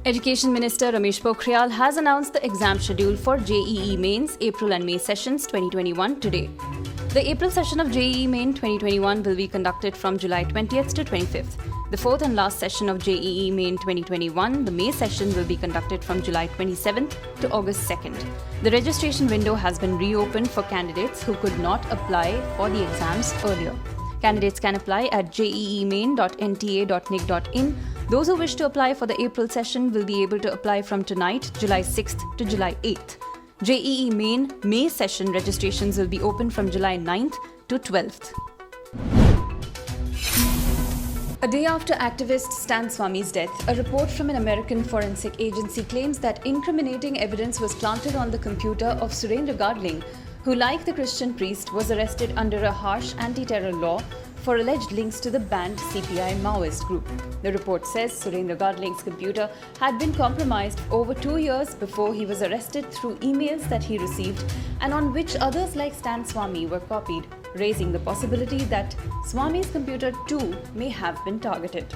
Education Minister Ramesh Pokhriyal has announced the exam schedule for JEE Mains April and May sessions 2021 today. The April session of JEE Main 2021 will be conducted from July 20th to 25th. The fourth and last session of JEE Main 2021, the May session, will be conducted from July 27th to August 2nd. The registration window has been reopened for candidates who could not apply for the exams earlier. Candidates can apply at jeemain.nta.nic.in. Those who wish to apply for the April session will be able to apply from tonight, July 6th to July 8th. JEE Main May session registrations will be open from July 9th to 12th. A day after activist Stan Swami's death, a report from an American forensic agency claims that incriminating evidence was planted on the computer of Surendra Gadling, who, like the Christian priest, was arrested under a harsh anti-terror law for alleged links to the banned CPI Maoist group. The report says Surendra Gadling's computer had been compromised over 2 years before he was arrested through emails that he received and on which others like Stan Swami were copied, raising the possibility that Swami's computer too may have been targeted.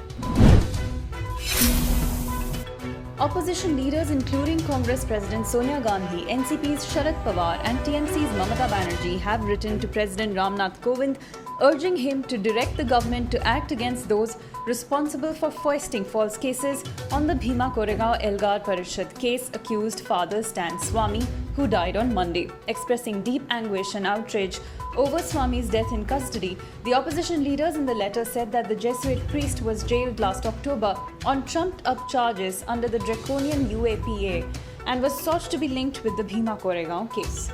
Opposition leaders including Congress President Sonia Gandhi, NCP's Sharad Pawar and TMC's Mamata Banerjee have written to President Ramnath Kovind urging him to direct the government to act against those responsible for foisting false cases on the Bhima Koregaon Elgar Parishad case accused Father Stan Swami, who died on Monday. Expressing deep anguish and outrage over Swami's death in custody, the opposition leaders in the letter said that the Jesuit priest was jailed last October on trumped-up charges under the draconian UAPA and was sought to be linked with the Bhima Koregaon case.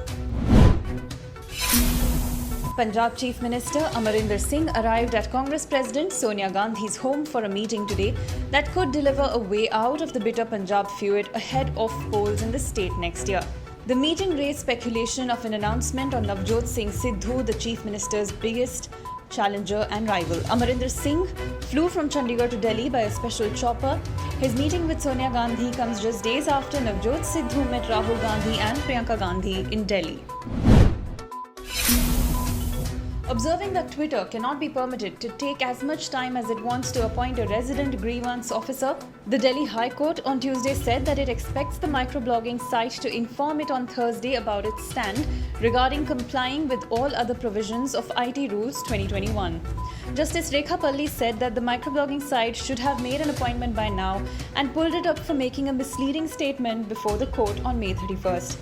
Punjab Chief Minister Amarinder Singh arrived at Congress President Sonia Gandhi's home for a meeting today that could deliver a way out of the bitter Punjab feud ahead of polls in the state next year. The meeting raised speculation of an announcement on Navjot Singh Sidhu, the Chief Minister's biggest challenger and rival. Amarinder Singh flew from Chandigarh to Delhi by a special chopper. His meeting with Sonia Gandhi comes just days after Navjot Sidhu met Rahul Gandhi and Priyanka Gandhi in Delhi. Observing that Twitter cannot be permitted to take as much time as it wants to appoint a resident grievance officer, the Delhi High Court on Tuesday said that it expects the microblogging site to inform it on Thursday about its stand regarding complying with all other provisions of IT Rules 2021. Justice Rekha Palli said that the microblogging site should have made an appointment by now and pulled it up for making a misleading statement before the court on May 31st.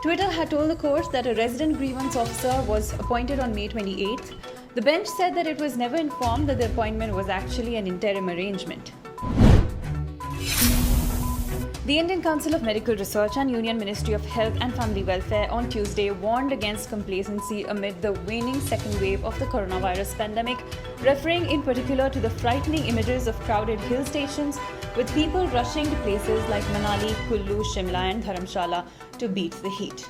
Twitter had told the court that a resident grievance officer was appointed on May 28th. The bench said that it was never informed that the appointment was actually an interim arrangement. The Indian Council of Medical Research and Union Ministry of Health and Family Welfare on Tuesday warned against complacency amid the waning second wave of the coronavirus pandemic, referring in particular to the frightening images of crowded hill stations with people rushing to places like Manali, Kullu, Shimla and Dharamshala to beat the heat.